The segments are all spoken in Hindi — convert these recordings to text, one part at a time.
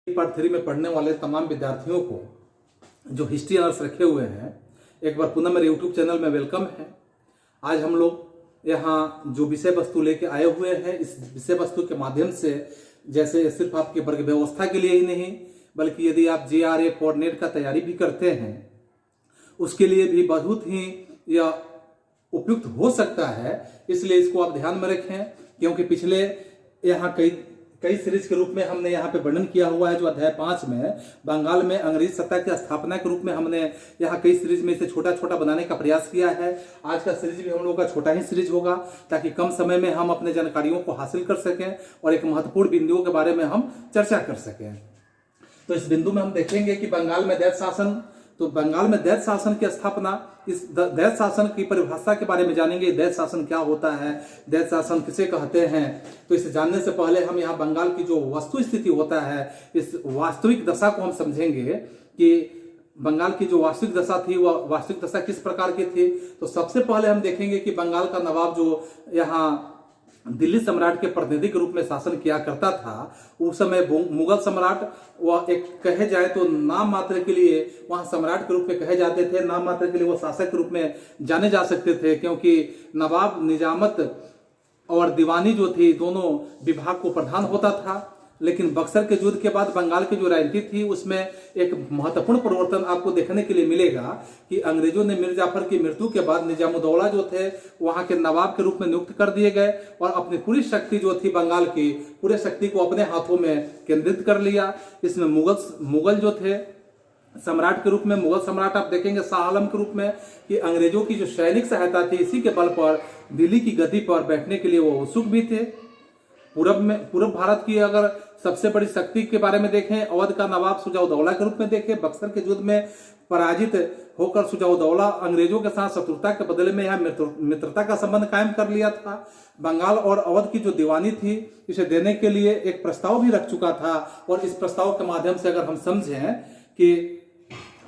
पार्ट 3 में पढ़ने वाले तमाम विद्यार्थियों को जो हिस्ट्री ऑनर्स रखे हुए हैं, एक बार पुनः मेरे यूट्यूब चैनल में वेलकम है। आज हम लोग यहाँ जो विषय वस्तु लेके आए हुए हैं, इस विषय वस्तु के माध्यम से जैसे सिर्फ आपके वर्ग व्यवस्था के लिए ही नहीं, बल्कि यदि आप JRF और नेट का तैयारी भी करते हैं उसके लिए भी बहुत ही यह उपयुक्त हो सकता है। इसलिए इसको आप ध्यान में रखें, क्योंकि पिछले यहाँ कई सीरीज के रूप में हमने यहाँ पे वर्णन किया हुआ है। जो अध्याय 5 में बंगाल में अंग्रेज सत्ता की स्थापना के रूप में हमने यहाँ कई सीरीज में इसे छोटा छोटा बनाने का प्रयास किया है। आज का सीरीज भी हम लोगों का छोटा ही सीरीज होगा, ताकि कम समय में हम अपने जानकारियों को हासिल कर सकें और एक महत्वपूर्ण बिंदुओं के बारे में हम चर्चा कर सकें। तो इस बिंदु में हम देखेंगे कि बंगाल में दैत्य शासन, तो बंगाल में दैत्य शासन की स्थापना, इस दैत्य शासन की परिभाषा के बारे में जानेंगे। दैत्य शासन क्या होता है, दैत्य शासन किसे कहते हैं। तो इसे जानने से पहले हम यहाँ बंगाल की जो वस्तु स्थिति होता है, इस वास्तविक दशा को हम समझेंगे कि बंगाल की जो वास्तविक दशा थी वह वास्तविक दशा किस प्रकार की थी। तो सबसे पहले हम देखेंगे कि बंगाल का नवाब जो यहाँ दिल्ली सम्राट के प्रतिनिधि के रूप में शासन किया करता था, उस समय मुगल सम्राट वह एक कहे जाए तो नाम मात्र के लिए वहां सम्राट के रूप में कहे जाते थे, नाम मात्र के लिए वो शासक के रूप में जाने जा सकते थे, क्योंकि नवाब निजामत और दीवानी जो थी दोनों विभाग को प्रधान होता था। लेकिन बक्सर के युद्ध के बाद बंगाल की जो राजनीति थी उसमें एक महत्वपूर्ण परिवर्तन आपको देखने के लिए मिलेगा कि अंग्रेजों ने मीर जाफर की मृत्यु के बाद निजामुद्दौला जो थे वहां के नवाब के रूप में नियुक्त कर दिए गए और अपनी पूरी शक्ति जो थी बंगाल की पूरी शक्ति को अपने हाथों में केंद्रित कर लिया। इसमें मुगल जो थे सम्राट के रूप में, मुगल सम्राट आप देखेंगे शाह आलम के रूप में, कि अंग्रेजों की जो सैनिक सहायता थी इसी के बल पर दिल्ली की गद्दी पर बैठने के लिए वो उत्सुक भी थे। पूर्व भारत की अगर सबसे बड़ी शक्ति के बारे में देखें, अवध का नवाब सुजाउद्दौला के रूप में देखें। बक्सर के युद्ध में पराजित होकर सुजाउद्दौला अंग्रेजों के साथ शत्रुता के बदले में यहाँ मित्रता का संबंध कायम कर लिया था। बंगाल और अवध की जो दीवानी थी इसे देने के लिए एक प्रस्ताव भी रख चुका था, और इस प्रस्ताव के माध्यम से अगर हम समझें कि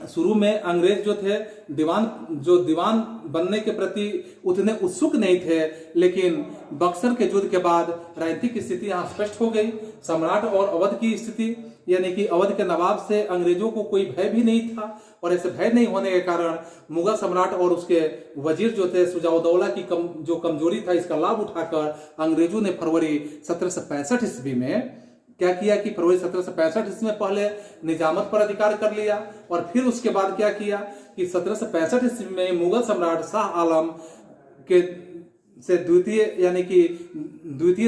शुरू में अंग्रेज जो थे दीवान बनने के प्रति उतने उत्सुक नहीं थे, लेकिन बक्सर के युद्ध के बाद राजनीतिक स्थिति यहाँ स्पष्ट हो गई। सम्राट और अवध की स्थिति, यानी कि अवध के नवाब से अंग्रेजों को कोई भय भी नहीं था, और ऐसे भय नहीं होने के कारण मुगल सम्राट और उसके वजीर जो थे सुजाउद्दौला की जो कमजोरी था इसका लाभ उठाकर अंग्रेजों ने फरवरी 1765 ईस्वी में क्या किया कि फरवरी 1765 ईस्वी में पहले निजामत पर अधिकार कर लिया, और फिर उसके बाद क्या किया कि 1765 ईस्वी में मुगल सम्राट शाह आलम के से द्वितीय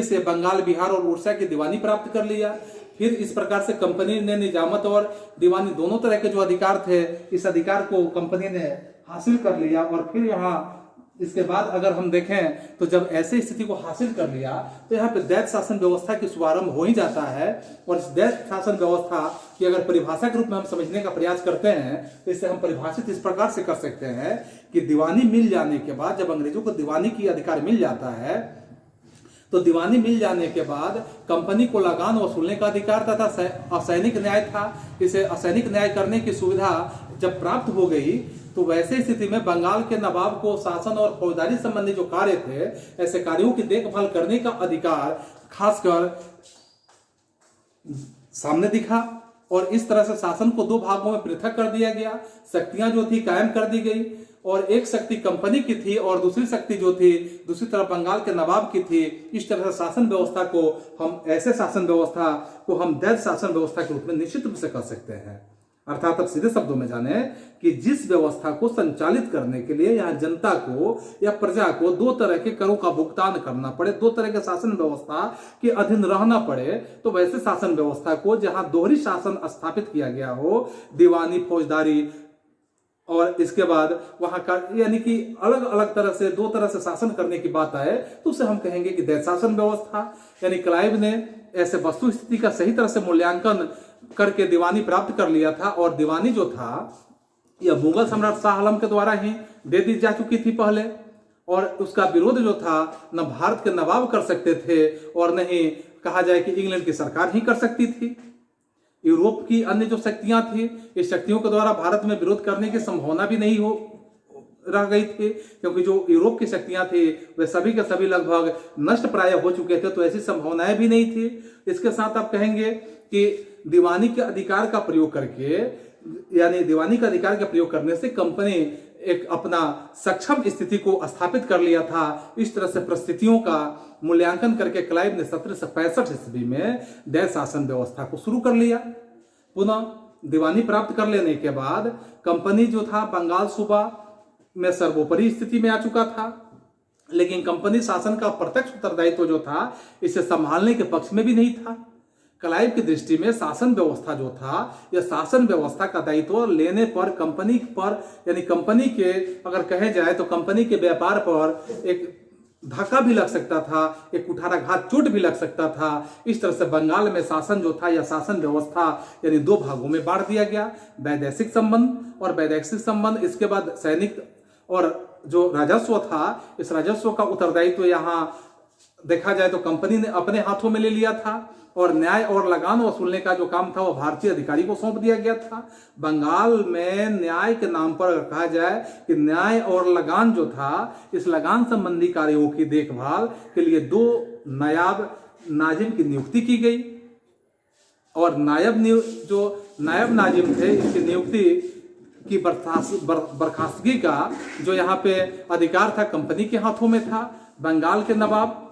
से बंगाल, बिहार और उड़ीसा की दीवानी प्राप्त कर लिया। फिर इस प्रकार से कंपनी ने निजामत और दीवानी दोनों तरह के जो अधिकार थे इस अधिकार को कंपनी ने हासिल कर लिया। और फिर यहाँ इसके बाद अगर हम देखें तो जब ऐसे स्थिति को हासिल कर लिया तो यहाँ पे दैत्य शासन व्यवस्था की शुभारंभ हो ही जाता है। और इस दैत्य शासन व्यवस्था की अगर परिभाषा के रूप में हम समझने का प्रयास करते हैं तो इसे हम परिभाषित इस प्रकार से कर सकते हैं कि दीवानी मिल जाने के बाद, जब अंग्रेजों को दीवानी की अधिकार मिल जाता है तो दीवानी मिल जाने के बाद कंपनी को लगान वसूलने का अधिकार तथा असैनिक न्याय था। इसे असैनिक न्याय करने की सुविधा जब प्राप्त हो गई तो वैसे स्थिति में बंगाल के नवाब को शासन और फौजदारी संबंधी जो कार्य थे, ऐसे कार्यों की देखभाल करने का अधिकार खासकर सामने दिखा, और इस तरह से शासन को दो भागों में पृथक कर दिया गया। शक्तियां जो थी कायम कर दी गई, और एक शक्ति कंपनी की थी और दूसरी शक्ति जो थी दूसरी तरफ बंगाल के नवाब की थी। इस तरह से शासन व्यवस्था को ऐसे शासन व्यवस्था को हम दैत्य शासन व्यवस्था के रूप में निश्चित रूप से कर सकते हैं। अर्थात अब सीधे शब्दों में जाने कि जिस व्यवस्था को संचालित करने के लिए यहाँ जनता को या प्रजा को दो तरह के करों का भुगतान करना पड़े, दो तरह के शासन व्यवस्था के अधीन रहना पड़े, तो वैसे शासन व्यवस्था को जहाँ दोहरी शासन स्थापित किया गया हो, दीवानी, फौजदारी, और इसके बाद वहां का यानी कि अलग अलग तरह से दो तरह से शासन करने की बात आए तो उसे हम कहेंगे कि दैत्य शासन व्यवस्था। यानी क्लाइव ने ऐसे वस्तु स्थिति का सही तरह से मूल्यांकन करके दीवानी प्राप्त कर लिया था, और दीवानी जो था यह मुगल सम्राट शाह आलम के द्वारा ही दे दी जा चुकी थी पहले, और उसका विरोध जो था न भारत के नवाब कर सकते थे और न ही कहा जाए कि इंग्लैंड की सरकार ही कर सकती थी। यूरोप की अन्य जो शक्तियां थी, इस शक्तियों के द्वारा भारत में विरोध करने की संभावना भी नहीं रह गई थी, क्योंकि जो यूरोप की शक्तियां थी वे सभी के सभी लगभग नष्ट प्राय हो चुके थे, तो ऐसी संभावनाएं भी नहीं थी। इसके साथ आप कहेंगे कि दीवानी के अधिकार का प्रयोग करके, यानी दीवानी का अधिकार का प्रयोग करने से कंपनी एक अपना सक्षम स्थिति को स्थापित कर लिया था। इस तरह से परिस्थितियों का मूल्यांकन करके क्लाइव ने 1765 ईस्वी में दैव शासन व्यवस्था को शुरू कर लिया। पुनः दीवानी प्राप्त कर लेने के बाद कंपनी जो था बंगाल सूबा में सर्वोपरि स्थिति में आ चुका था, लेकिन कंपनी शासन का प्रत्यक्ष उत्तरदायित्व जो था इसे संभालने के पक्ष में भी नहीं था। क्लाइव की दृष्टि में शासन व्यवस्था जो था, यह शासन व्यवस्था का दायित्व लेने पर कंपनी पर, यानी कंपनी के अगर कहे जाए तो कंपनी के व्यापार पर एक धक्का भी लग सकता था, एक कुठाराघात चोट भी लग सकता था। इस तरह से बंगाल में शासन जो था, यह शासन व्यवस्था यानी दो भागों में बांट दिया गया, वैदेशिक संबंध और वैदेशिक संबंध। इसके बाद सैनिक और जो राजस्व था, इस राजस्व का उत्तरदायित्व यहाँ देखा जाए तो कंपनी ने अपने हाथों में ले लिया था, और न्याय और लगान वसूलने का जो काम था वो भारतीय अधिकारी को सौंप दिया गया था। बंगाल में न्याय के नाम पर अगर कहा जाए कि न्याय और लगान जो था, इस लगान संबंधी कार्यों की देखभाल के लिए 2 नायब नाजिम की नियुक्ति की गई, और जो नायब नाजिम थे, इसकी नियुक्ति की बर्खास्तगी का जो यहाँ पे अधिकार था कंपनी के हाथों में था। बंगाल के नवाब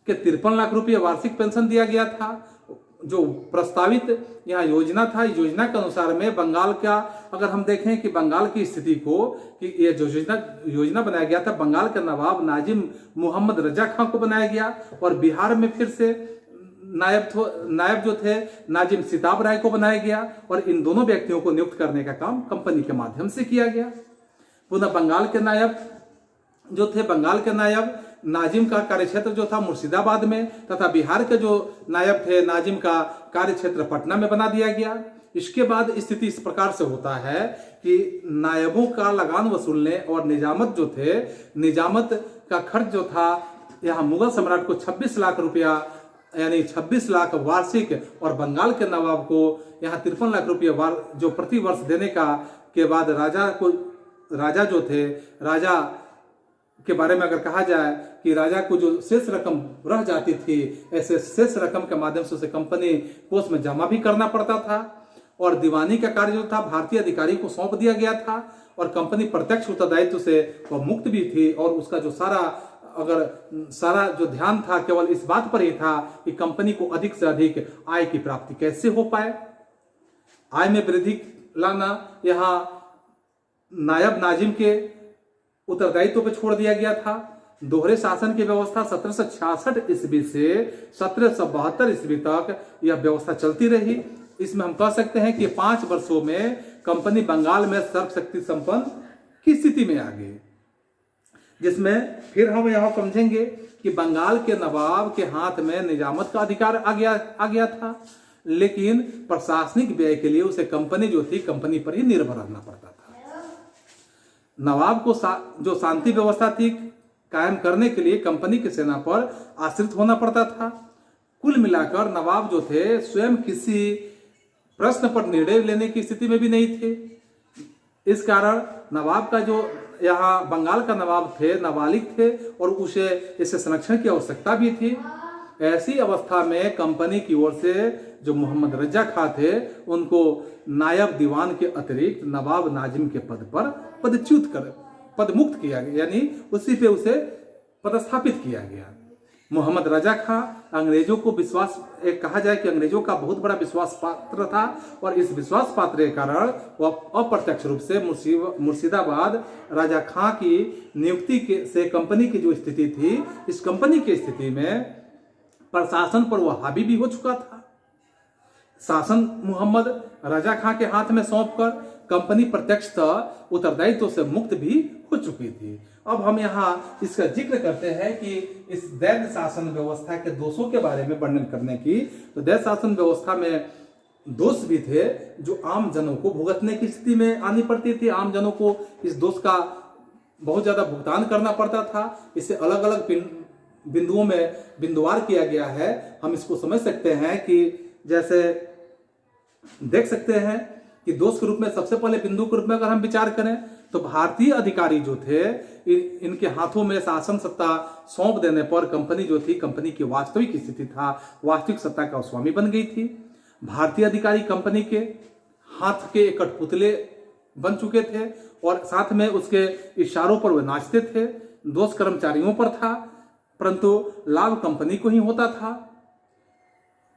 के 53 लाख रुपये वार्षिक पेंशन दिया गया था। जो प्रस्तावित यहाँ योजना था, योजना के अनुसार में बंगाल का अगर हम देखें कि बंगाल की स्थिति को, कि ये जो योजना बनाया गया था, बंगाल के नवाब नाजिम मोहम्मद रजा खां को बनाया गया, और बिहार में फिर से नायब जो थे नाजिम सिताब राय को बनाया गया, और इन दोनों व्यक्तियों को नियुक्त करने का काम कंपनी के माध्यम से किया गया। पुनः बंगाल के नायब जो थे, बंगाल के नायब नाजिम का कार्यक्षेत्र जो था मुर्शिदाबाद में, तथा बिहार के जो नायब थे नाजिम का कार्यक्षेत्र पटना में बना दिया गया। इसके बाद स्थिति इस प्रकार से होता है कि नायबों का लगान वसूलने और निजामत जो थे, निजामत का खर्च जो था, यहाँ मुगल सम्राट को 26 लाख रुपया यानी 26 लाख वार्षिक, और बंगाल के नवाब को यहाँ 53 लाख रुपया जो प्रति वर्ष देने का के बाद राजा जो थे, राजा के बारे में अगर कहा जाए कि राजा को जो शेष रकम रह जाती थी, ऐसे शेष रकम के माध्यम से उसे कंपनी कोष में जमा भी करना पड़ता था, और दीवानी का कार्य जो था भारतीय अधिकारी को सौंप दिया गया था, और कंपनी प्रत्यक्ष उत्तरदायित्व से वह मुक्त भी थी, और उसका जो सारा जो ध्यान था केवल इस बात पर ही था कि कंपनी को अधिक से अधिक आय की प्राप्ति कैसे हो पाए, आय में वृद्धि लाना यहाँ नायब नाजिम के उत्तरदायित्व पर छोड़ दिया गया था। दोहरे शासन की व्यवस्था 1766 ईस्वी से 1772 ईस्वी तक यह व्यवस्था चलती रही। इसमें हम कह सकते हैं कि 5 वर्षों में कंपनी बंगाल में सर्वशक्ति संपन्न की स्थिति में आ गई, जिसमें फिर हम यहां समझेंगे कि बंगाल के नवाब के हाथ में निजामत का अधिकार आ गया था, लेकिन प्रशासनिक व्यय के लिए उसे कंपनी जो थी, कंपनी पर ही निर्भर रहना पड़ता था। नवाब को जो शांति व्यवस्था थी कायम करने के लिए कंपनी की सेना पर आश्रित होना पड़ता था। कुल मिलाकर नवाब जो थे स्वयं किसी प्रश्न पर निर्णय लेने की स्थिति में भी नहीं थे। इस कारण नवाब का जो यहाँ बंगाल का नवाब थे नाबालिग थे, और उसे इससे संरक्षण की आवश्यकता भी थी। ऐसी अवस्था में कंपनी की ओर से जो मोहम्मद रजा खां थे, उनको नायब दीवान के अतिरिक्त नवाब नाजिम के पद पर पदमुक्त किया गया, यानी उसी पे उसे पदस्थापित किया गया। मोहम्मद रजा खां अंग्रेजों को कहा जाए कि अंग्रेजों का बहुत बड़ा विश्वास पात्र था, और इस विश्वास पात्र के कारण वह अप्रत्यक्ष रूप से मुर्शिदाबाद राजा खां की नियुक्ति से कंपनी की जो स्थिति थी, इस कंपनी की स्थिति में प्रशासन पर वह हावी भी हो चुका था। शासन मोहम्मद रजा खां के हाथ में सौंपकर कंपनी प्रत्यक्षतः उत्तरदायित्व से मुक्त भी हो चुकी थी। अब हम यहाँ इसका जिक्र करते हैं कि इस दैव शासन व्यवस्था के दोषों के बारे में वर्णन करने की, तो दैव शासन व्यवस्था में दोष भी थे जो आम जनों को भुगतने की स्थिति में आनी पड़ती थी। आम जनों को इस दोष का बहुत ज्यादा भुगतान करना पड़ता था। इसे अलग अलग बिंदुओं में बिंदुवार किया गया है। हम इसको समझ सकते हैं कि जैसे देख सकते हैं कि दोष के रूप में सबसे पहले बिंदु के रूप में अगर हम विचार करें तो भारतीय अधिकारी जो थे इनके हाथों में शासन सत्ता सौंप देने पर कंपनी जो थी, कंपनी की वास्तविक स्थिति था, वास्तविक सत्ता का स्वामी बन गई थी। भारतीय अधिकारी कंपनी के हाथ के एक कठपुतले बन चुके थे और साथ में उसके इशारों पर वे नाचते थे। दोष कर्मचारियों पर था, परंतु लाभ कंपनी को ही होता था।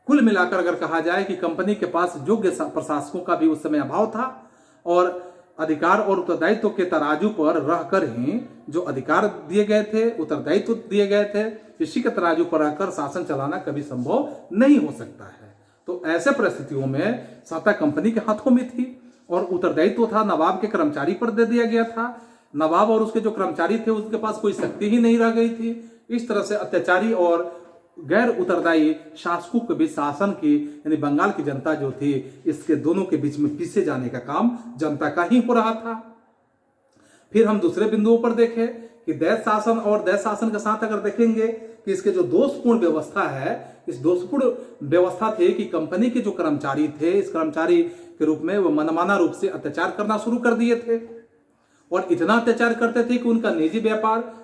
कुल मिलाकर अगर कहा जाए कि कंपनी के पास योग्य प्रशासकों का भी उस समय अभाव था और अधिकार और उत्तरदायित्व के तराजू पर रहकर ही जो अधिकार दिए गए थे, उत्तरदायित्व दिए गए थे, इसी के तराजू पर रहकर शासन चलाना कभी संभव नहीं हो सकता है। तो ऐसे परिस्थितियों में सत्ता कंपनी के हाथों में थी और उत्तरदायित्व था नवाब के कर्मचारी पर दे दिया गया था। नवाब और उसके जो कर्मचारी थे उसके पास कोई शक्ति ही नहीं रह गई थी। इस तरह से अत्याचारी और गैर उत्तरदायी शासकों के बीच शासन की यानी बंगाल की जनता जो थी, इसके दोनों के बीच में पीछे जाने का काम जनता का ही हो रहा था। फिर हम दूसरे बिंदुओं पर देखें कि दैत शासन और दैत शासन के साथ अगर देखेंगे कि इसके जो दोषपूर्ण व्यवस्था है, इस दोषपूर्ण व्यवस्था थे कि कंपनी के जो कर्मचारी थे, इस कर्मचारी के रूप में वो मनमाना रूप से अत्याचार करना शुरू कर दिए थे और इतना अत्याचार करते थे कि उनका निजी व्यापार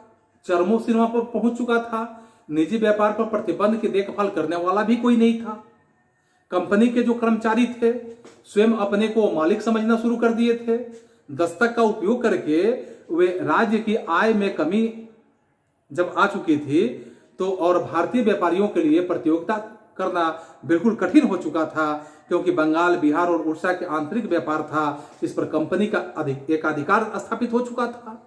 चरमों सीमा पर पहुंच चुका था। निजी व्यापार पर प्रतिबंध की देखभाल करने वाला भी कोई नहीं था। कंपनी के जो कर्मचारी थे स्वयं अपने को मालिक समझना शुरू कर दिए थे। दस्तक का उपयोग करके वे राज्य की आय में कमी जब आ चुकी थी तो और भारतीय व्यापारियों के लिए प्रतियोगिता करना बिल्कुल कठिन हो चुका था, क्योंकि बंगाल, बिहार और उड़ीसा के आंतरिक व्यापार था, इस पर कंपनी का एकाधिकार स्थापित हो चुका था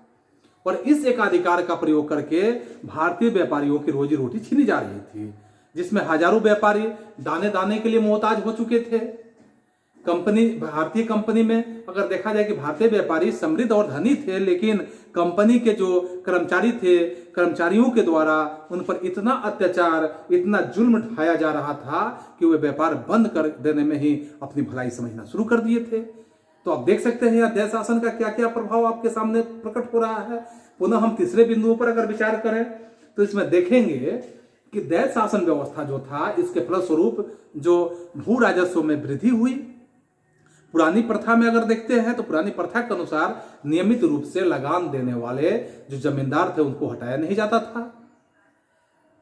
और इस एकाधिकार का प्रयोग करके भारतीय व्यापारियों की रोजी रोटी छीनी जा रही थी, जिसमें हजारों व्यापारी दाने दाने के लिए मोहताज हो चुके थे। भारतीय कंपनी में अगर देखा जाए कि भारतीय व्यापारी समृद्ध और धनी थे, लेकिन कंपनी के जो कर्मचारी थे, कर्मचारियों के द्वारा उन पर इतना अत्याचार, इतना जुल्म ढाया जा रहा था कि वे व्यापार बंद कर देने में ही अपनी भलाई समझना शुरू कर दिए थे। तो आप देख सकते हैं दैत शासन का क्या क्या प्रभाव आपके सामने प्रकट हो रहा है। पुनः हम तीसरे बिंदुओं पर अगर विचार करें तो इसमें देखेंगे कि दैत शासन व्यवस्था जो था, इसके फलस्वरूप जो भू राजस्व में वृद्धि हुई। पुरानी प्रथा में अगर देखते हैं तो पुरानी प्रथा के अनुसार नियमित रूप से लगान देने वाले जो जमींदार थे उनको हटाया नहीं जाता था,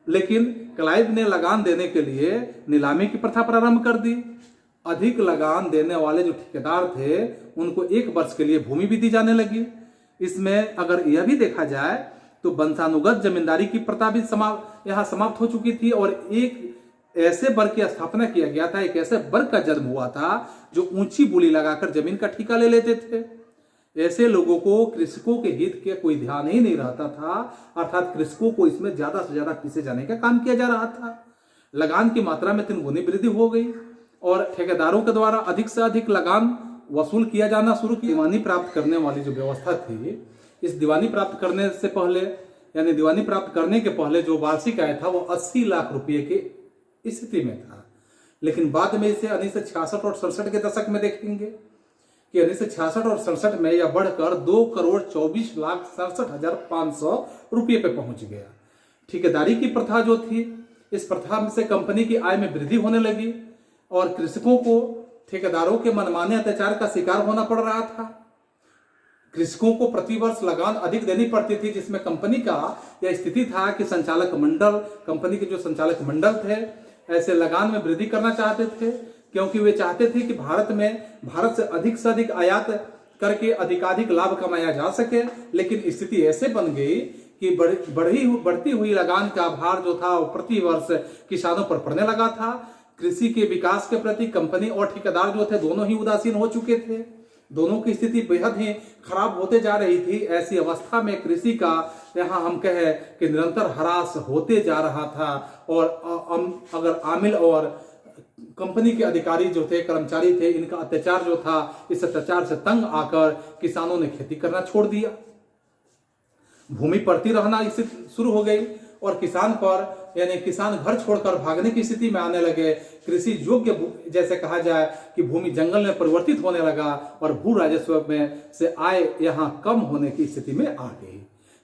लेकिन क्लाइव ने लगान देने के लिए नीलामी की प्रथा प्रारंभ कर दी। अधिक लगान देने वाले जो ठेकेदार थे उनको 1 वर्ष के लिए भूमि भी दी जाने लगी। इसमें अगर यह भी देखा जाए तो वंशानुगत जमींदारी की प्रथा भी यहाँ समाप्त हो चुकी थी और एक ऐसे वर्ग की स्थापना किया गया था, एक ऐसे वर्ग का जन्म हुआ था जो ऊंची बोली लगाकर जमीन का ठेका ले लेते थे। ऐसे लोगों को कृषकों के हित के कोई ध्यान ही नहीं रहता था, अर्थात कृषकों को इसमें ज्यादा से ज्यादा पीछे जाने का काम किया जा रहा था। लगान की मात्रा में 3 गुनी वृद्धि हो गई और ठेकेदारों के द्वारा अधिक से अधिक लगान वसूल किया जाना शुरू किया। दीवानी प्राप्त करने वाली जो व्यवस्था थी, इस दीवानी प्राप्त करने से पहले यानी दीवानी प्राप्त करने के पहले जो वार्षिक आय था वो 80 लाख रुपए की स्थिति में था, लेकिन बाद में इसे 1966 और 67 के दशक में देखेंगे कि 1966 और 67 में यह बढ़कर 2,24,67,500 रुपये पे पहुंच गया। ठेकेदारी की प्रथा जो थी, इस प्रथा से कंपनी की आय में वृद्धि होने लगी और कृषकों को ठेकेदारों के मनमाने अत्याचार का शिकार होना पड़ रहा था। कृषकों को प्रतिवर्ष लगान अधिक देनी पड़ती थी, जिसमें कंपनी का यह स्थिति था कि संचालक मंडल, कंपनी के जो संचालक मंडल थे, ऐसे लगान में वृद्धि करना चाहते थे, क्योंकि वे चाहते थे कि भारत से अधिक आयात करके अधिकाधिक लाभ कमाया जा सके। लेकिन स्थिति ऐसे बन गई कि बढ़ती हुई लगान का भार जो था वो प्रति वर्ष किसानों पर पड़ने लगा था। कृषि के विकास के प्रति कंपनी और ठेकेदार जो थे दोनों ही उदासीन हो चुके थे। दोनों की स्थिति बेहद ही खराब होते जा रही थी। ऐसी अवस्था में कृषि का यहाँ हम कहें कि निरंतर ह्रास होते जा रहा था और अगर आमिल और कंपनी के अधिकारी जो थे, कर्मचारी थे, इनका अत्याचार जो था, इस अत्याचार से तंग आकर किसानों ने खेती करना छोड़ दिया। भूमि पड़ती रहना स्थिति शुरू हो गई और किसान पर यानी किसान घर छोड़कर भागने की स्थिति में आने लगे। कृषि योग्य जैसे कहा जाए कि भूमि जंगल में परिवर्तित होने लगा और भू राजस्व में से आय यहाँ कम होने की स्थिति में आ गई।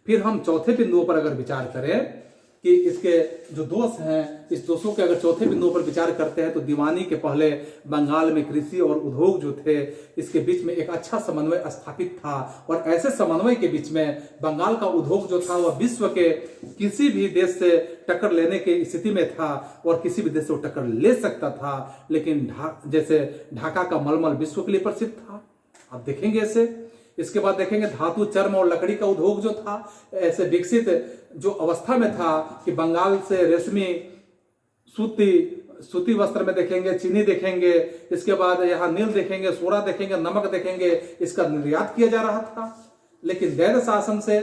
फिर हम चौथे बिंदुओं पर अगर विचार करें कि इसके जो दोष हैं, इस दोषों के अगर चौथे बिंदुओं पर विचार करते हैं तो दीवानी के पहले बंगाल में कृषि और उद्योग जो थे इसके बीच में एक अच्छा समन्वय स्थापित था, और ऐसे समन्वय के बीच में बंगाल का उद्योग जो था वह विश्व के किसी भी देश से टक्कर लेने की स्थिति में था और किसी भी देश से टक्कर ले सकता था। लेकिन जैसे ढाका का मलमल विश्व के लिए प्रसिद्ध था, आप देखेंगे ऐसे। इसके बाद देखेंगे धातु, चर्म और लकड़ी का उद्योग जो था ऐसे विकसित जो अवस्था में था कि बंगाल से रेशमी, सूती वस्त्र में देखेंगे, चीनी देखेंगे, इसके बाद यहाँ नील देखेंगे, सोरा देखेंगे, नमक देखेंगे, इसका निर्यात किया जा रहा था। लेकिन दैव शासन से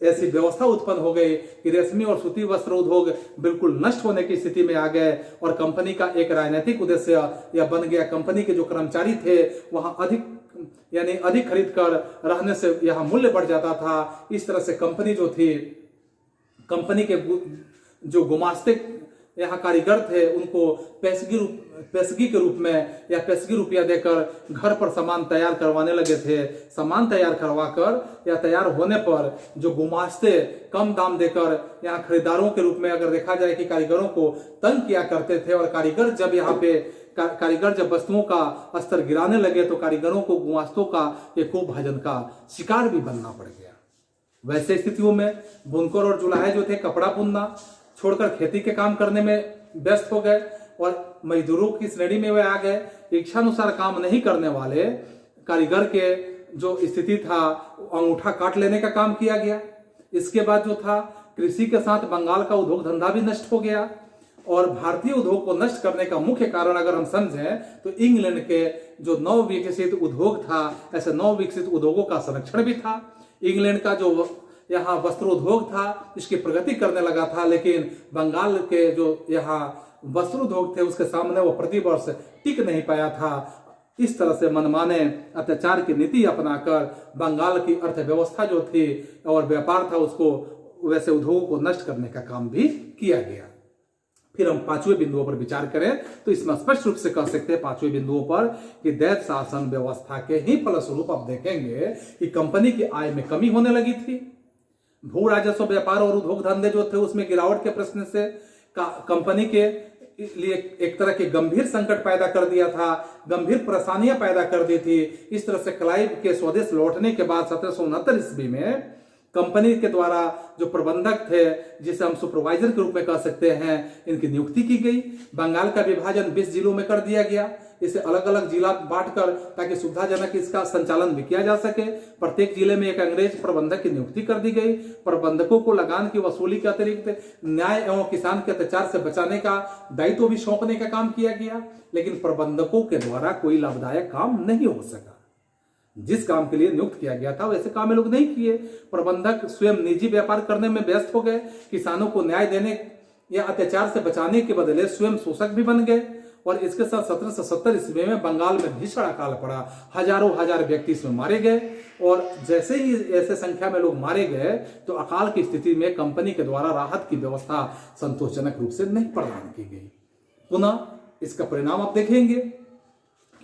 ऐसी व्यवस्था उत्पन्न हो गई कि रेशमी और सूती वस्त्र उद्योग बिल्कुल नष्ट होने की स्थिति में आ गए, और कंपनी का एक राजनीतिक उद्देश्य यह बन गया, कंपनी के जो कर्मचारी थे वहां अधिक खरीद कर रहने से यहाँ मूल्य बढ़ जाता था। इस तरह से कंपनी जो थी, कंपनी के जो गुमास्ते यहाँ कारीगर थे उनको पेशगी के रूप में या पेशगी रुपया देकर घर पर सामान तैयार करवाने लगे थे। सामान तैयार करवाकर या तैयार होने पर जो गुमास्ते कम दाम देकर यहाँ खरीदारों के रूप में अगर देखा जाए कि कारीगरों को तंग किया करते थे, और कारीगर जब वस्तुओं का स्तर गिराने लगे तो कारीगरों को गुमास्तों का एक भजन का शिकार भी बनना पड़ गया। वैसे स्थितियों में बुनकर और जुलाहे जो थे कपड़ा बुनना छोड़कर खेती के काम करने में व्यस्त हो गए, और मजदूरों की श्रेणी में वे आ गए। इच्छानुसार काम नहीं करने वाले कारीगर के जो स्थिति था अंगूठा काट लेने का काम किया गया। इसके बाद जो था कृषि के साथ बंगाल का उद्योग धंधा भी नष्ट हो गया, और भारतीय उद्योग को नष्ट करने का मुख्य कारण अगर हम समझें तो इंग्लैंड के जो नवविकसित उद्योग था, ऐसे नवविकसित उद्योगों का संरक्षण भी था। इंग्लैंड का जो यहाँ वस्त्रोद्योग था इसकी प्रगति करने लगा था, लेकिन बंगाल के जो यहाँ वस्त्रोद्योग थे उसके सामने वो प्रतिवर्ष टिक नहीं पाया था। इस तरह से मनमाने अत्याचार की नीति अपनाकर बंगाल की अर्थव्यवस्था जो थी और व्यापार था उसको, वैसे उद्योगों को नष्ट करने का काम भी किया गया। फिर हम पांचवें बिंदुओं पर विचार करें तो इसमें स्पष्ट रूप से कह सकते हैं पांचवें बिंदुओं पर कि दैव शासन व्यवस्था के ही फलस्वरूप आप देखेंगे कि कंपनी की आय में कमी होने लगी थी। भू राजस्व, व्यापार और उद्योग धंधे जो थे उसमें गिरावट के प्रश्न से कंपनी के लिए एक तरह के गंभीर संकट पैदा कर दिया था, गंभीर परेशानियां पैदा कर दी थी। इस तरह से क्लाइव के स्वदेश लौटने के बाद 1769 ईस्वी में कंपनी के द्वारा जो प्रबंधक थे, जिसे हम सुपरवाइजर के रूप में कह सकते हैं, इनकी नियुक्ति की गई। बंगाल का विभाजन 20 जिलों में कर दिया गया, इसे अलग अलग जिला बांटकर ताकि सुविधाजनक इसका संचालन भी किया जा सके। प्रत्येक जिले में एक अंग्रेज प्रबंधक की नियुक्ति कर दी गई। प्रबंधकों को लगान की वसूली के अतिरिक्त न्याय एवं किसान के अत्याचार से बचाने का दायित्व भी सौंपने का काम किया गया, लेकिन प्रबंधकों के द्वारा कोई लाभदायक काम नहीं हो सका। जिस काम के लिए नियुक्त किया गया था वैसे काम ये लोग नहीं किए। प्रबंधक स्वयं निजी व्यापार करने में व्यस्त हो गए, किसानों को न्याय देने या अत्याचार से बचाने के बदले स्वयं शोषक भी बन गए। और इसके साथ 1770 ईस्वी में बंगाल में भीषण अकाल पड़ा, हजारों हजार व्यक्ति इसमें मारे गए। और जैसे ही ऐसे संख्या में लोग मारे गए तो अकाल की स्थिति में कंपनी के द्वारा राहत की व्यवस्था संतोषजनक रूप से नहीं प्रदान की गई। पुनः इसका परिणाम आप देखेंगे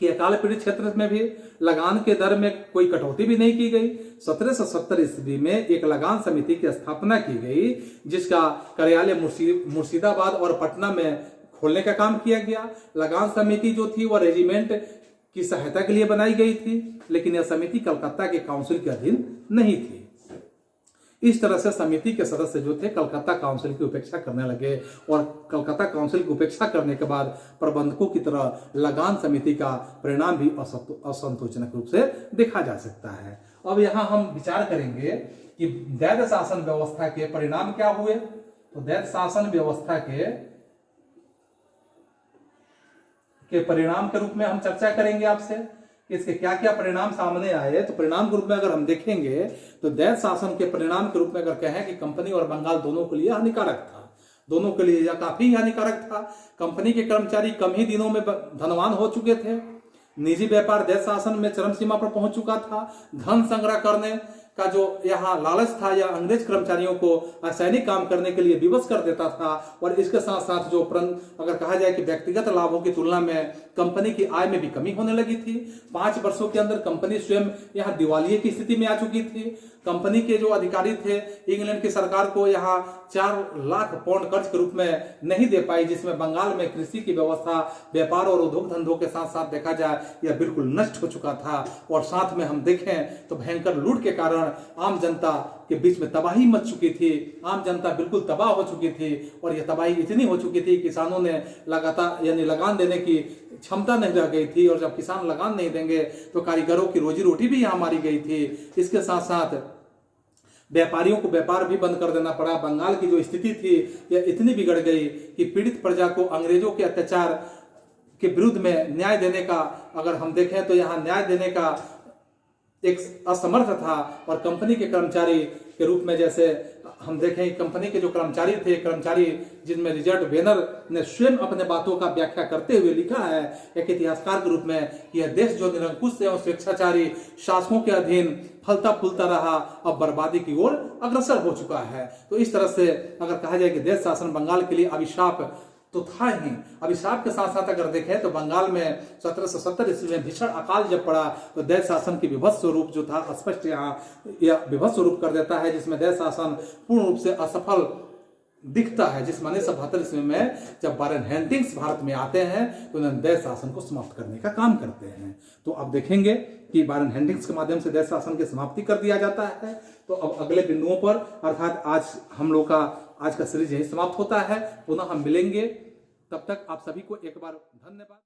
कि अकाल पीड़ित क्षेत्र में भी लगान के दर में कोई कटौती भी नहीं की गई। 1770 ईस्वी में एक लगान समिति की स्थापना की गई, जिसका कार्यालय मुर्शिदाबाद और पटना में खोलने का काम किया गया। लगान समिति जो थी वह रेजिमेंट की सहायता के लिए बनाई गई थी, लेकिन यह समिति कलकत्ता के काउंसिल के अधीन नहीं थी। इस तरह से समिति के सदस्य जो थे कलकत्ता काउंसिल की उपेक्षा करने लगे, और कलकत्ता काउंसिल की उपेक्षा करने के बाद प्रबंधकों की तरह लगान समिति का परिणाम भी असंतोषजनक रूप से देखा जा सकता है। अब यहाँ हम विचार करेंगे कि दैव शासन व्यवस्था के परिणाम क्या हुए। तो दैव शासन व्यवस्था के परिणाम के रूप में हम चर्चा करेंगे आपसे कि इसके क्या क्या परिणाम सामने आए। तो परिणाम के रूप में अगर हम देखेंगे तो दैव शासन के परिणाम के रूप में अगर कहें कि कंपनी और बंगाल दोनों के लिए हानिकारक था, दोनों के लिए यह काफी हानिकारक था। कंपनी के कर्मचारी कम ही दिनों में धनवान हो चुके थे, निजी व्यापार दैव शासन में चरम सीमा पर पहुंच चुका था, धन संग्रह करने का जो यहाँ लालच था या अंग्रेज कर्मचारियों को असैनिक काम करने के लिए विवश कर देता था। और इसके साथ साथ जो अगर कहा जाए कि व्यक्तिगत लाभों की तुलना में कंपनी की आय में भी कमी होने लगी थी। 5 वर्षों के अंदर कंपनी स्वयं यहाँ दिवालिये की स्थिति में आ चुकी थी। कंपनी के जो अधिकारी थे इंग्लैंड की सरकार को यहाँ 4 लाख पाउंड कर्ज के रूप में नहीं दे पाई, जिसमें बंगाल में कृषि की व्यवस्था, व्यापार और उद्योग धंधों के साथ साथ देखा जाए यह बिल्कुल नष्ट हो चुका था। और साथ में हम देखें तो भयंकर लूट के कारण आम जनता के बीच में तबाही मच चुकी थी, आम जनता बिल्कुल तबाह हो चुकी थी। और यह तबाही इतनी हो चुकी थी, किसानों ने लगातार यानी लगान देने की क्षमता नहीं रह गई थी, और जब किसान लगान नहीं देंगे तो कारीगरों की रोजी रोटी भी यहाँ मारी गई थी। इसके साथ साथ व्यापारियों को व्यापार भी बंद कर देना पड़ा। बंगाल की जो स्थिति थी यह इतनी बिगड़ गई कि पीड़ित प्रजा को अंग्रेजों के अत्याचार के विरुद्ध में न्याय देने का, अगर हम देखें तो यहाँ न्याय देने का एक असमर्थ था। और कंपनी के कर्मचारी के रूप में, जैसे हम देखें कंपनी के जो कर्मचारी जिनमें रिचर्ड वेनर ने स्वयं अपने बातों का व्याख्या करते हुए लिखा है एक इतिहासकार के रूप में कि यह देश जो निरंकुश एवं स्वेच्छाचारी शासकों के अधीन फलता फूलता रहा, अब बर्बादी की ओर अग्रसर हो चुका है। तो इस तरह से अगर कहा जाए कि देश शासन बंगाल के लिए अभिशाप तो था ही। अभिशाप के साथ साथ अगर देखें तो बंगाल में 1770 ईस्वी में भीषण अकाल जब पड़ा तो दैत्य शासन की विभत्स स्वरूप जो था स्पष्ट यहाँ यह विभत्स स्वरूप कर देता है, जिसमें दैत्य शासन पूर्ण रूप से असफल दिखता है। जिस 1972 ईस्वी में जब वारेन हेस्टिंग्स भारत में आते हैं तो उन्होंने दैत्य शासन को समाप्त करने का काम करते हैं। तो अब देखेंगे कि वारेन हेस्टिंग्स के माध्यम से दैत्य शासन की समाप्ति कर दिया जाता है। तो अब अगले बिंदुओं पर अर्थात आज हम लोग का आज का सीरीज यही समाप्त होता है। पुनः हम मिलेंगे, तब तक आप सभी को एक बार धन्यवाद।